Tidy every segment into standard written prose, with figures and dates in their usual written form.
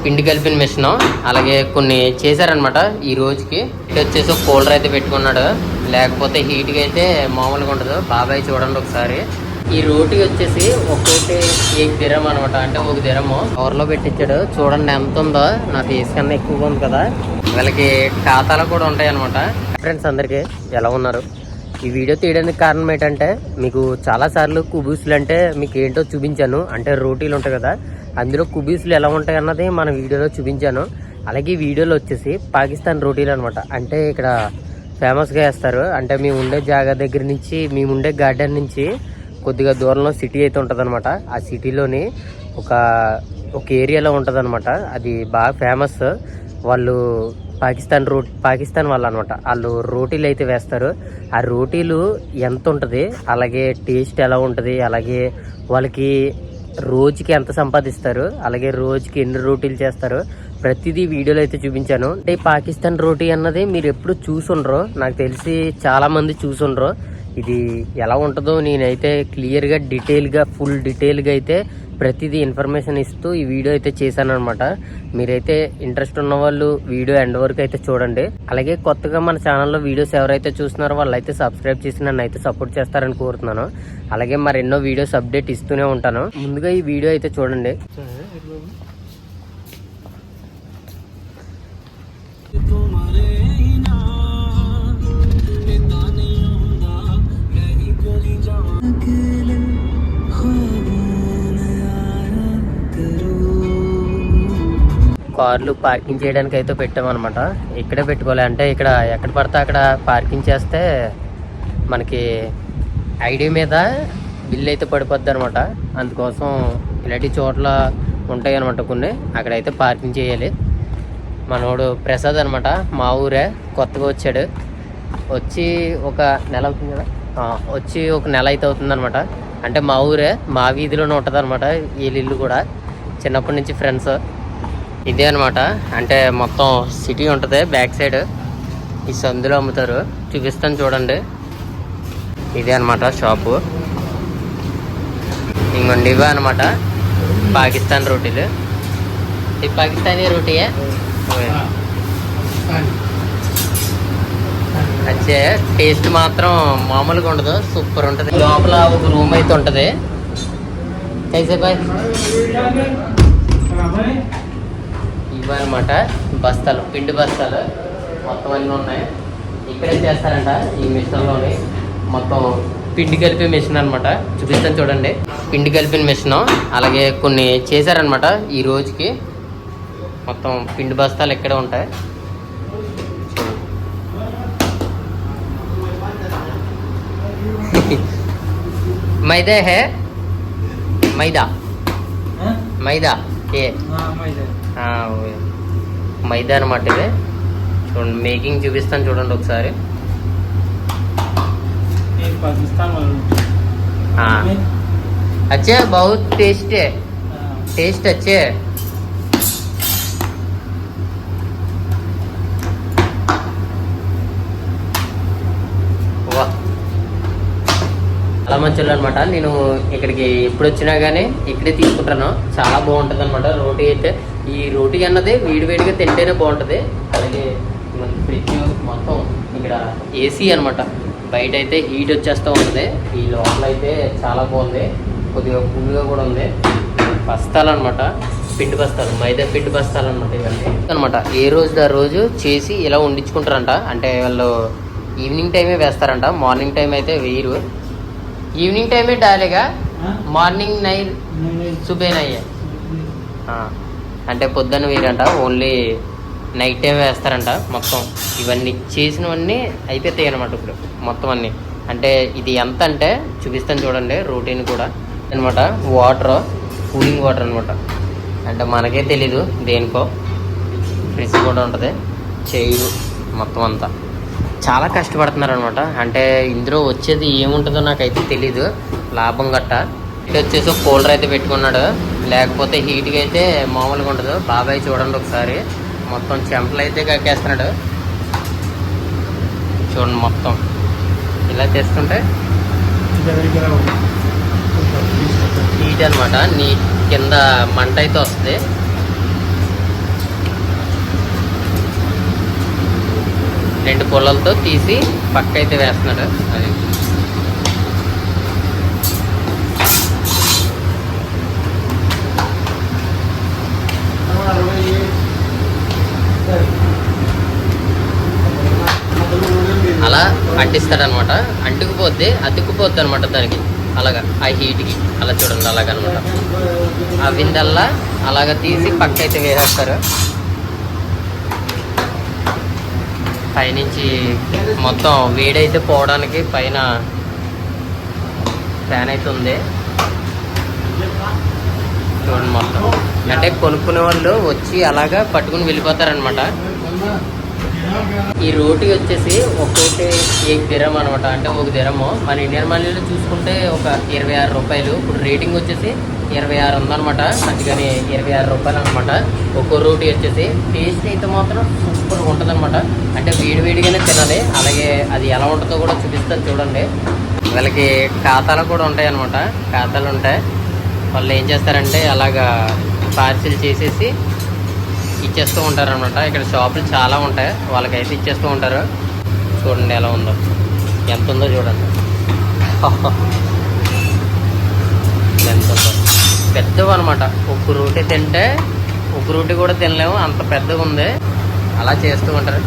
పిండి కలిపిన మిషన్, అలాగే కొన్ని చేశారనమాట ఈ రోజుకి. ఇటు వచ్చేసి కూలర్ అయితే పెట్టుకున్నాడు, లేకపోతే హీట్గా అయితే మామూలుగా ఉండదు. బాబాయ్ చూడండి ఒకసారి. ఈ రోటీ వచ్చేసి ఒక్కొక్కటి 1 దిరం అనమాట, అంటే 1 దిరము కవర్లో పెట్టించాడు. చూడండి ఎంత ఉందో, నా ఫేస్ కన్నా ఎక్కువగా ఉంది కదా. వీళ్ళకి ఖాతాలు కూడా ఉంటాయి అనమాట. ఫ్రెండ్స్ అందరికీ ఎలా ఉన్నారు? ఈ వీడియో తీయడానికి కారణం ఏంటంటే, మీకు చాలాసార్లు కుబూసులు అంటే మీకు ఏంటో చూపించాను. అంటే రోటీలు ఉంటాయి కదా, అందులో కుబూసులు ఎలా ఉంటాయి అన్నది మన వీడియోలో చూపించాను. అలాగే ఈ వీడియోలో వచ్చేసి పాకిస్తాన్ రోటీలు అనమాట. అంటే ఇక్కడ ఫేమస్గా వేస్తారు. అంటే మేము ఉండే జాగా దగ్గర నుంచి, మేము ఉండే గార్డెన్ నుంచి కొద్దిగా దూరంలో సిటీ అయితే ఉంటుంది అనమాట. ఆ సిటీలోని ఒక ఏరియాలో ఉంటుంది అనమాట. అది బాగా ఫేమస్. వాళ్ళు పాకిస్తాన్ వాళ్ళు అనమాట. వాళ్ళు రోటీలు అయితే వేస్తారు. ఆ రోటీలు ఎంత ఉంటుంది, అలాగే టేస్ట్ ఎలా ఉంటుంది, అలాగే వాళ్ళకి రోజుకి ఎంత సంపాదిస్తారు, అలాగే రోజుకి ఎన్ని రోటీలు చేస్తారు, ప్రతిదీ వీడియోలో అయితే చూపించాను. అంటే పాకిస్తాన్ రోటీ అన్నది మీరు ఎప్పుడు చూసుండ్రో, నాకు తెలిసి చాలా మంది చూసుండ్రో. ఇది ఎలా ఉంటుందో నేనైతే క్లియర్గా డీటెయిల్గా ఫుల్ డీటెయిల్గా అయితే ప్రతిదీ ఇన్ఫర్మేషన్ ఇస్తూ ఈ వీడియో అయితే చేశాను అనమాట. మీరైతే ఇంట్రెస్ట్ ఉన్న వాళ్ళు వీడియో ఎండ్ వరకు అయితే చూడండి. అలాగే కొత్తగా మన ఛానల్లో వీడియోస్ ఎవరైతే చూస్తున్నారో వాళ్ళైతే సబ్స్క్రైబ్ చేసి నన్ను అయితే సపోర్ట్ చేస్తారని కోరుతున్నాను. అలాగే మరెన్నో వీడియోస్ అప్డేట్ ఇస్తూనే ఉంటాను. ముందుగా ఈ వీడియో అయితే చూడండి. కార్లు పార్కింగ్ చేయడానికి అయితే పెట్టామన్నమాట. ఇక్కడే పెట్టుకోవాలి. అంటే ఇక్కడ ఎక్కడ పడితే అక్కడ పార్కింగ్ చేస్తే మనకి ఐడి మీద బిల్ అయితే పడిపోద్ది అనమాట. అందుకోసం ఇలాంటి చోట్ల ఉంటాయి అనమాట కొన్ని, అక్కడైతే పార్కింగ్ చేయాలి. మనోడు ప్రసాద్ అనమాట, మా ఊరే, కొత్తగా వచ్చాడు. వచ్చి ఒక నెల అవుతుంది కదా, వచ్చి ఒక నెల అయితే అవుతుంది అనమాట. అంటే మా ఊరే, మా వీధిలోనే ఉంటుంది అనమాట వీళ్ళిల్లు కూడా. చిన్నప్పటి నుంచి ఫ్రెండ్స్. ఇదే అనమాట. అంటే మొత్తం సిటీ ఉంటుంది బ్యాక్ సైడ్. ఈ సందులో అమ్ముతారు, చూపిస్తాను చూడండి. ఇదే అనమాట షాపు. ఇంకొండి ఇవే అనమాట పాకిస్తాన్ రోటీలు. ఇది పాకిస్తానీ రోటీయే. అచ్చే టేస్ట్ మాత్రం మామూలుగా ఉండదు, సూపర్ ఉంటుంది. లోపల ఒక రూమ్ అయితే ఉంటుంది. ఇవన్నమాట బస్తాలు, పిండి బస్తాలు మొత్తం అన్నీ ఉన్నాయి. ఇక్కడే చేస్తారంట ఈ మిషన్లోని. మొత్తం పిండి కలిపే మిషన్ అనమాట. చూపిస్తాను చూడండి. పిండి కలిపిన మిషన్, అలాగే కొన్ని చేశారనమాట ఈ రోజుకి. మొత్తం పిండి బస్తాలు ఇక్కడే ఉంటాయి. మైదా హే, మైదా మైదా ఏ మైదా అనమాట ఇది. చూడండి మేకింగ్ చూపిస్తాను చూడండి ఒకసారి. अच्छे बहुत टेस्ट है, टेस्ट अच्छे है. చాలా మంచిగా అనమాట. నేను ఇక్కడికి ఎప్పుడు వచ్చినా కానీ ఇక్కడే తీసుకుంటాను. చాలా బాగుంటుంది అనమాట రోటీ అయితే. ఈ రోటీ అన్నది వేడివేడిగా తింటేనే బాగుంటుంది. అలాగే ఫ్రిడ్జ్ మొత్తం ఇక్కడ ఏసీ అనమాట. బయట అయితే హీట్ వచ్చేస్తూ ఉంటుంది. ఈ లోపల అయితే చాలా బాగుంది, కొద్దిగా కూల్గా కూడా ఉంది. బస్తాలు అనమాట, పిండి బస్తాలు, మైదా పిండి బస్తాలు అనమాట ఇవన్నీ అనమాట. ఏ రోజు ఆ రోజు చేసి ఇలా వండించుకుంటారంట. అంటే వాళ్ళు ఈవినింగ్ టైమే వేస్తారంట, మార్నింగ్ టైం అయితే వేయరు. ఈవినింగ్ టైమే డాలేగా, మార్నింగ్ నైట్ సుబే నయ్యే. అంటే పొద్దున్న వేయరంట, ఓన్లీ నైట్ టైం వేస్తారంట. మొత్తం ఇవన్నీ చేసినవన్నీ అయిపోతాయి అనమాట ఇప్పుడు మొత్తం అన్నీ. అంటే ఇది ఎంత అంటే చూపిస్తాను చూడండి. రోటీని కూడా అనమాట, వాటర్, కూలింగ్ వాటర్ అనమాట. అంటే మనకే తెలీదు దేనికో. ఫ్రిడ్జ్ కూడా ఉంటుంది, చేయు మొత్తం అంతా. చాలా కష్టపడుతున్నారు అనమాట. అంటే ఇందులో వచ్చేది ఏముంటుందో నాకైతే తెలీదు, లాభం గట్ట. ఇటు వచ్చేసి కూలర్ అయితే పెట్టుకున్నాడు, లేకపోతే హీట్గా అయితే మామూలుగా ఉండదు. బాబాయ్ చూడండి ఒకసారి, మొత్తం చెంపలు అయితే కక్కేస్తున్నాడు. చూడండి మొత్తం ఇలా చేస్తుంటే హీట్ అనమాట. నీ కింద మంట అయితే వస్తుంది. 2 పుల్లలతో తీసి పక్క అయితే వేస్తున్నాడు. అది అలా అంటిస్తాడనమాట. అంటుకుపోద్ది, అతుక్కుపోద్ది అనమాట దానికి. అలాగా ఆ హీట్కి అలా చూడండి, అలాగనమాట. అవిందల్లా అలాగ తీసి పక్క అయితే వేసేస్తారు. పైనుంచి మొత్తం వేడైతే పోవడానికి పైన ఫ్యాన్ అయితే ఉంది చూడండి. మొత్తం అంటే కొనుక్కునే వాళ్ళు వచ్చి అలాగా పట్టుకుని వెళ్ళిపోతారనమాట. ఈ రోటీ వచ్చేసి ఒక్కొక్కటి 1 దిరం అనమాట. అంటే 1 దిరము మన ఇండియన్ మనీలో చూసుకుంటే ఒక 26 రూపాయలు. ఇప్పుడు రేటింగ్ వచ్చేసి 26 ఉందనమాట. అందుకని 26 రూపాయలు అనమాట ఒక్కో రోటీ వచ్చేసి. టేస్ట్ అయితే మాత్రం సూపర్గా ఉంటుంది అనమాట. అంటే వేడిగానే తినాలి. అలాగే అది ఎలా ఉంటుందో కూడా చూపిస్తాను చూడండి. వాళ్ళకి ఖాతాలు కూడా ఉంటాయి అనమాట. ఖాతాలు ఉంటాయి. వాళ్ళు ఏం చేస్తారంటే అలాగా పార్సిల్ చేసేసి ఇచ్చేస్తూ ఉంటారు అనమాట. ఇక్కడ షాపులు చాలా ఉంటాయి, వాళ్ళకైతే ఇచ్చేస్తూ ఉంటారు. చూడండి ఎలా ఉందో, ఎంత ఉందో చూడండి. ఎంత ఉందో, పెద్దవి అనమాట. ఒక్క రోటీ తింటే ఒక రోటీ కూడా తినలేము, అంత పెద్దగా ఉంది. అలా చేస్తూ ఉంటారు.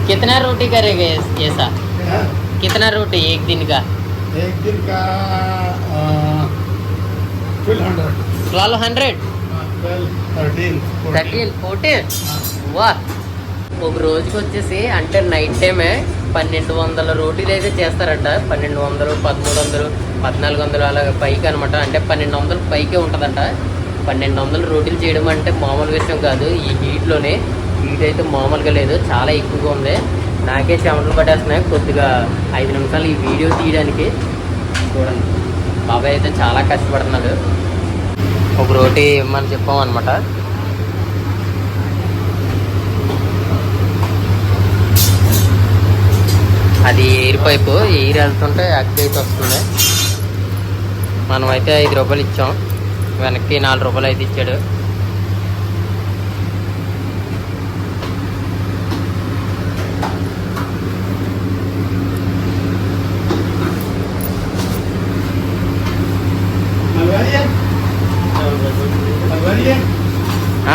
కితనా రోటీ కరేగా ఏసా? కితనా రోటీ ఏక్ దిన్ కా? 1200 13 14 వా. ఒక రోజుకి వచ్చేసి అంటే నైట్ టైమే 1200 రోటీలు అయితే చేస్తారట. 1200, 1300, 1400 అలాగ పైకి అనమాట. అంటే 1200 పైకే ఉంటుందంట. 1200 రోటీలు చేయడం అంటే మామూలు విషయం కాదు. ఈ హీట్లోనే హీట్ అయితే మామూలుగా లేదు, చాలా ఎక్కువగా ఉంది. నాకే చెమటలు పట్టేస్తున్నాయి కొద్దిగా 5 నిమిషాలు ఈ వీడియో తీయడానికి. చూడండి, బాబాయ్ అయితే చాలా కష్టపడుతున్నాడు. ఒక రోటీ ఇవ్వమని చెప్పాం అనమాట. అది ఎయిర్ పైపు, ఎయిర్ వెళ్తుంటే అగ్గి అయితే వస్తుంది. మనమైతే 5 రూపాయలు ఇచ్చాం, వెనక్కి 4 రూపాయలు అయితే ఇచ్చాడు.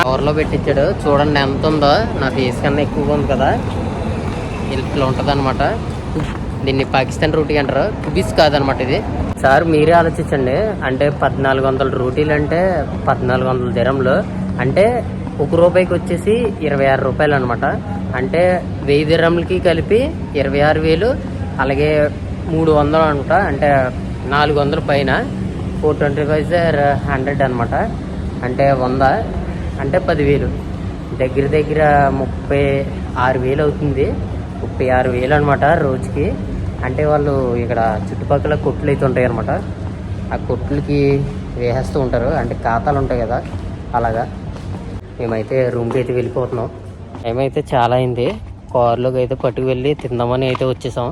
కవర్లో పెట్టించాడు. చూడండి ఎంత ఉందో, నా ఫేస్ కన్నా ఎక్కువగా ఉంది కదా. ఇట్లా ఉంటుంది అనమాట. దీన్ని పాకిస్తాన్ రోటీ అంటారు, కుబీస్ కాదనమాట ఇది. సార్ మీరే ఆలోచించండి. అంటే 1400 రోటీలు అంటే 1400 దిరంలు అంటే 1 రూపాయికి వచ్చేసి 26 రూపాయలు అనమాట. అంటే 1000 దిరంలకి కలిపి 26,000. అలాగే 300 అనమాట. అంటే 400 పైన 425 100 అనమాట. అంటే 100 అంటే 10,000. దగ్గర 36,000 అవుతుంది. 36,000 అనమాట రోజుకి. అంటే వాళ్ళు ఇక్కడ చుట్టుపక్కల కొట్లు అయితే ఉంటాయి అనమాట. ఆ కొట్లకి వేసేస్తూ ఉంటారు. అంటే ఖాతాలు ఉంటాయి కదా, అలాగా. మేమైతే రూమ్కి అయితే వెళ్ళిపోతున్నాం. మేమైతే చాలా అయింది. కారులోకి అయితే పట్టుకు వెళ్ళి తిందామని అయితే వచ్చేసాం.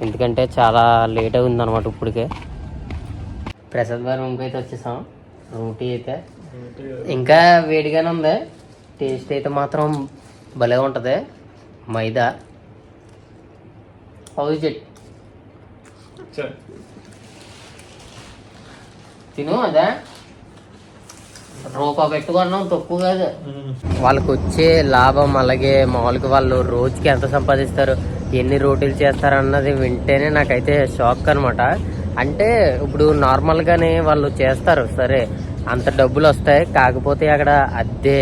ఎందుకంటే చాలా లేట్ అవుతుంది అనమాట. ఇప్పటికే ప్రసాద్ గారి రూమ్కి అయితే వచ్చేసాం. రోటీ అయితే ఇంకా వేడిగానే ఉంది. టేస్ట్ అయితే మాత్రం భలే ఉంటుంది. మైదా తిను, అదే రూపాయి పెట్టుకున్నాం తక్కువ కాదు. వాళ్ళకి వచ్చే లాభం, అలాగే మామూలుగా వాళ్ళు రోజుకి ఎంత సంపాదిస్తారు, ఎన్ని రోటీలు చేస్తారు అన్నది వింటేనే నాకైతే షాక్ అనమాట. అంటే ఇప్పుడు నార్మల్గానే వాళ్ళు చేస్తారు, సరే అంత డబ్బులు వస్తాయి. కాకపోతే అక్కడ అద్దె,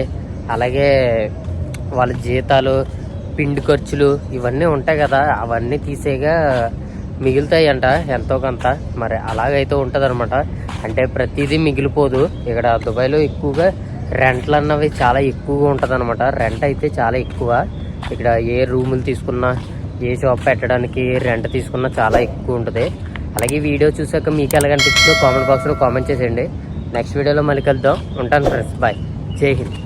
అలాగే వాళ్ళ జీతాలు, పిండి ఖర్చులు ఇవన్నీ ఉంటాయి కదా, అవన్నీ తీసేగా మిగులుతాయి అంట ఎంతో కొంత. మరి అలాగైతే ఉంటుంది అనమాట. అంటే ప్రతిదీ మిగిలిపోదు. ఇక్కడ దుబాయ్లో ఎక్కువగా రెంట్లు అన్నవి చాలా ఎక్కువగా ఉంటుంది అనమాట. రెంట్ అయితే చాలా ఎక్కువ. ఇక్కడ ఏ రూములు తీసుకున్నా, ఏ షాప్ పెట్టడానికి రెంట్ తీసుకున్నా చాలా ఎక్కువ ఉంటుంది. అలాగే వీడియో చూసాక మీకు ఎలాగనిపించిందో కామెంట్ బాక్స్లో కామెంట్ చేసేయండి. నెక్స్ట్ వీడియోలో మళ్ళీ కలుద్దాం. ఉంటాను ఫ్రెండ్స్, బాయ్, జై హింద్.